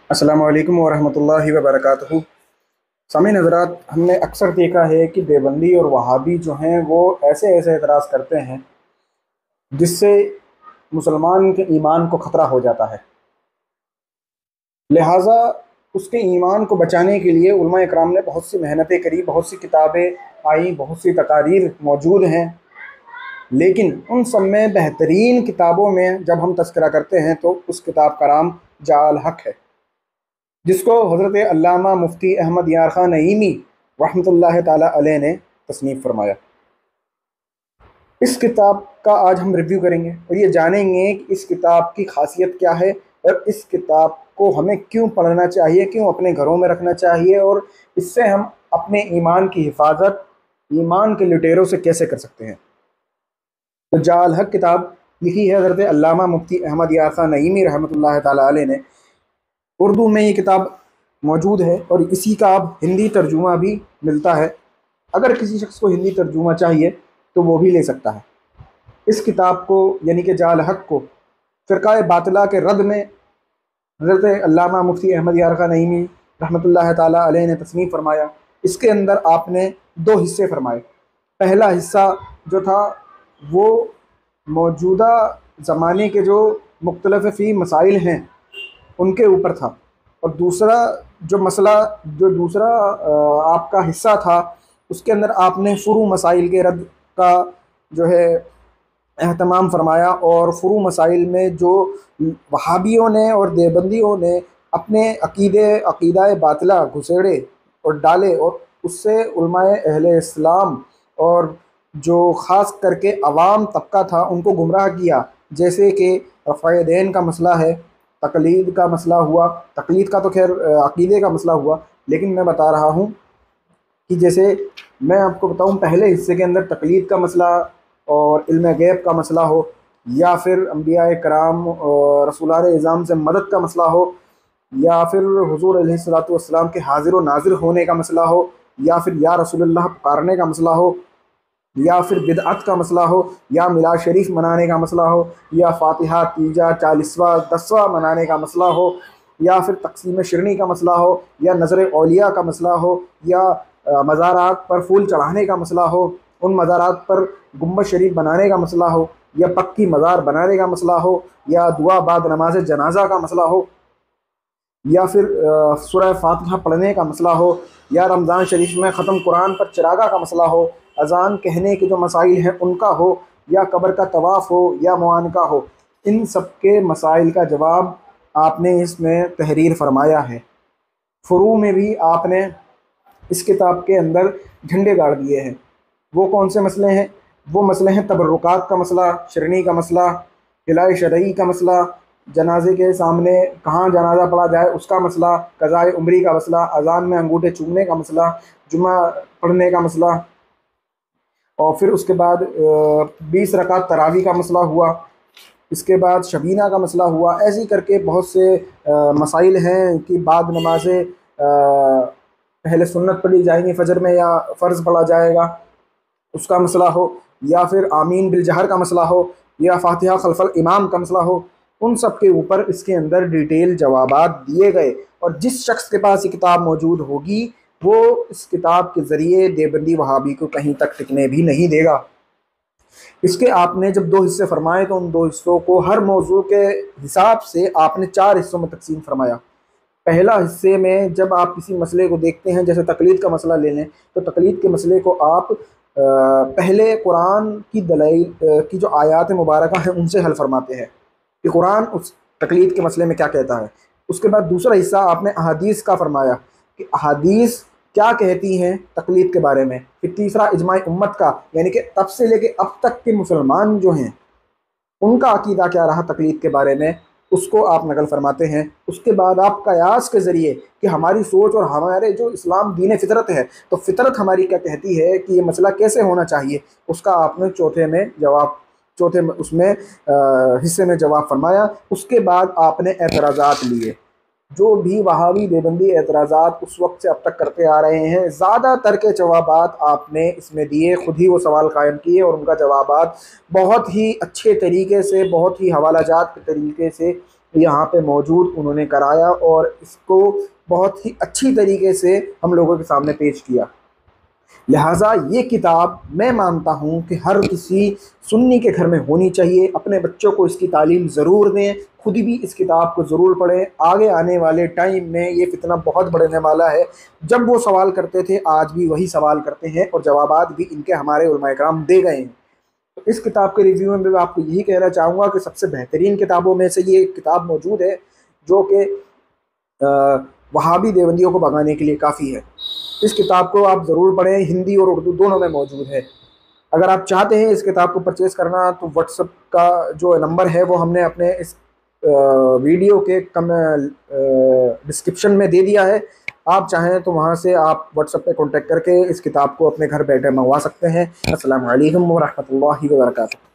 अस्सलामु अलैकुम वरहमतुल्लाहि वबरकातुहू। सामीन हज़रात, हमने अक्सर देखा है कि देवबंदी और वहाबी जो हैं वो ऐसे ऐसे एतराज़ करते हैं जिससे मुसलमान के ईमान को ख़तरा हो जाता है। लिहाजा उसके ईमान को बचाने के लिए उलमा इकराम ने बहुत सी मेहनतें करी, बहुत सी किताबें आई, बहुत सी तकारीर मौजूद हैं। लेकिन उन सब में बेहतरीन किताबों में जब हम तज़किरा करते हैं तो उस किताब का नाम जाल हक है, जिसको हज़रत अल्लामा मुफ्ती अहमद यार ख़ान नईमी रहमतुल्लाह ताला अलैह ने तसनीफ़ फरमाया। इस किताब का आज हम रिव्यू करेंगे और ये जानेंगे कि इस किताब की खासियत क्या है और इस किताब को हमें क्यों पढ़ना चाहिए, क्यों अपने घरों में रखना चाहिए और इससे हम अपने ईमान की हिफाजत ईमान के लुटेरों से कैसे कर सकते हैं। तो जाल हक किताब लिखी है हज़रत अल्लामा मुफ्ती अहमद यार ख़ान नईमी रहमतुल्लाह ताला अलैह ने। उर्दू में ये किताब मौजूद है और इसी का अब हिंदी तर्जुमा भी मिलता है। अगर किसी शख्स को हिंदी तर्जुमा चाहिए तो वो भी ले सकता है। इस किताब को यानी कि जाल हक को फ़िरक़ा बातिला के रद्द में हज़रत अल्लामा मुफ्ती अहमद यार ख़ान नईमी रहमतुल्लाह ताला अलैह ने तसनीफ़ फरमाया। इसके अंदर आपने दो हिस्से फरमाए। पहला हिस्सा जो था वो मौजूदा ज़माने के जो मुख्तलिफ़ फ़ी मसाइल हैं उनके ऊपर था, और दूसरा दूसरा आपका हिस्सा था उसके अंदर आपने फ़ुरू मसाइल के रद्द का जो है एहतमाम फरमाया। और फ़ुरू मसाइल में जो वहाबियों ने और देवबंदियों ने अपने अक़ीदा बातिला घुसेड़े और डाले और उससे उलमाए अहले इस्लाम और जो ख़ास करके अवाम तबका था उनको गुमराह किया, जैसे कि रफ़ादैन का मसला है, तक़लीद का मसला हुआ। तक़लीद का तो खैर अक़ीदे का मसला हुआ, लेकिन मैं बता रहा हूँ कि जैसे मैं आपको बताऊँ पहले हिस्से के अंदर तक़लीद का मसला और इल्म गैब का मसला हो, या फिर अंबिया कराम और रसूलान इज़ाम से मदद का मसला हो, या फिर हुज़ूर अलैहिस्सलातु वस्सलाम के हाज़िर व नाज़िर होने का मसला हो, या फिर या रसूलल्लाह पुकारने का मसला हो, या फिर बिदअत का मसला हो, या मिलाद शरीफ मनाने का मसला हो, या फ़ातिहा तीजा 40वां 10वां मनाने का मसला हो, या फिर तक़सीम शिरनी का मसला हो, या नज़र औलिया का मसला हो, या मज़ारात पर फूल चढ़ाने का मसला हो, उन मज़ारात पर गुम्बद शरीफ बनाने का मसला हो, या पक्की मज़ार बनाने का मसला हो, या दुआ बाद नमाज जनाजा का मसला हो, या फिर सूरह फातिहा पढ़ने का मसला हो, या रमज़ान शरीफ में ख़त्म कुरान पर चिरागा का मसला हो, अज़ान कहने के जो मसाइल हैं उनका हो, या कब्र का तवाफ़ हो, या मुआनका हो। इन सब के मसाइल का जवाब आपने इसमें तहरीर फरमाया है। फ़ुरू में भी आपने इस किताब के अंदर झंडे गाड़ दिए हैं। वो कौन से मसले हैं? वो मसले हैं तबर्रुकात का मसला, शिरनी का मसला, हिलाए शरई का मसला, जनाजे के सामने कहाँ जनाजा पढ़ा जाए उसका मसला, क़ज़ाए उम्री का मसला, अज़ान में अंगूठे चूमने का मसला, जुमा पढ़ने का मसला, और फिर उसके बाद 20 रकात तरावी का मसला हुआ। इसके बाद शबीना का मसला हुआ। ऐसे ही करके बहुत से मसाइल हैं कि बाद नमाज़ें पहले सुन्नत पढ़ी जाएंगी फ़जर में या फ़र्ज़ पढ़ा जाएगा उसका मसला हो, या फिर आमीन बिल जहर का मसला हो, या फ़ातिहा खल्फ़ल इमाम का मसला हो। उन सब के ऊपर इसके अंदर डिटेल जवाबात दिए गए, और जिस शख्स के पास ये किताब मौजूद होगी वो इस किताब के ज़रिए देवबंदी वहाबी को कहीं तक टिकने भी नहीं देगा। इसके आपने जब दो हिस्से फरमाए तो उन दो हिस्सों को हर मौजू के हिसाब से आपने 4 हिस्सों में तकसीम फरमाया। पहला हिस्से में जब आप किसी मसले को देखते हैं, जैसे तक़लीद का मसला ले लें, तो तक़लीद के मसले को आप पहले कुरान की दलाइल की जो आयात मुबारका हैं उनसे हल फरमाते हैं कि कुरान उस तक़लीद के मसले में क्या कहता है। उसके बाद दूसरा हिस्सा आपने अहादीस का फरमाया कि अहादीस क्या कहती हैं तक़लीद के बारे में। फिर तीसरा इजमाई उम्मत का, यानी कि तब से लेके अब तक के मुसलमान जो हैं उनका अकीदा क्या रहा तक़लीद के बारे में, उसको आप नकल फरमाते हैं। उसके बाद आप कयास के ज़रिए कि हमारी सोच और हमारे जो इस्लाम दीन फ़ितरत है, तो फ़ितरत हमारी क्या कहती है कि ये मसला कैसे होना चाहिए, उसका आपने चौथे में उसमें हिस्से में जवाब फरमाया। उसके बाद आपने एतराज़ात लिए, जो भी वहाबी देवबंदी एतराज़ात उस वक्त से अब तक करते आ रहे हैं, ज़्यादातर के जवाबात आपने इसमें दिए। ख़ुद ही वो सवाल कायम किए और उनका जवाबात बहुत ही अच्छे तरीके से, बहुत ही हवालाजात के तरीके से यहाँ पे मौजूद उन्होंने कराया और इसको बहुत ही अच्छी तरीके से हम लोगों के सामने पेश किया। लिहाजा ये किताब मैं मानता हूँ कि हर किसी सुन्नी के घर में होनी चाहिए। अपने बच्चों को इसकी तालीम ज़रूर दें, खुद भी इस किताब को ज़रूर पढ़ें। आगे आने वाले टाइम में ये फितना बहुत बढ़ने वाला है। जब वो सवाल करते थे आज भी वही सवाल करते हैं और जवाबात भी इनके हमारे उलमा इकराम दे गए हैं। तो इस किताब के रिव्यू में मैं आपको यही कहना चाहूँगा कि सबसे बेहतरीन किताबों में से ये किताब मौजूद है जो कि वहाबी देवबंदियों को भगाने के लिए काफ़ी है। इस किताब को आप ज़रूर पढ़ें, हिंदी और उर्दू दोनों में मौजूद है। अगर आप चाहते हैं इस किताब को परचेज़ करना तो व्हाट्सएप का जो नंबर है वो हमने अपने इस वीडियो के डिस्क्रिप्शन में दे दिया है। आप चाहें तो वहाँ से आप व्हाट्सएप पे कांटेक्ट करके इस किताब को अपने घर बैठे मंगवा सकते हैं। अस्सलाम वालेकुम व रहमतुल्लाहि व बरकातुहू।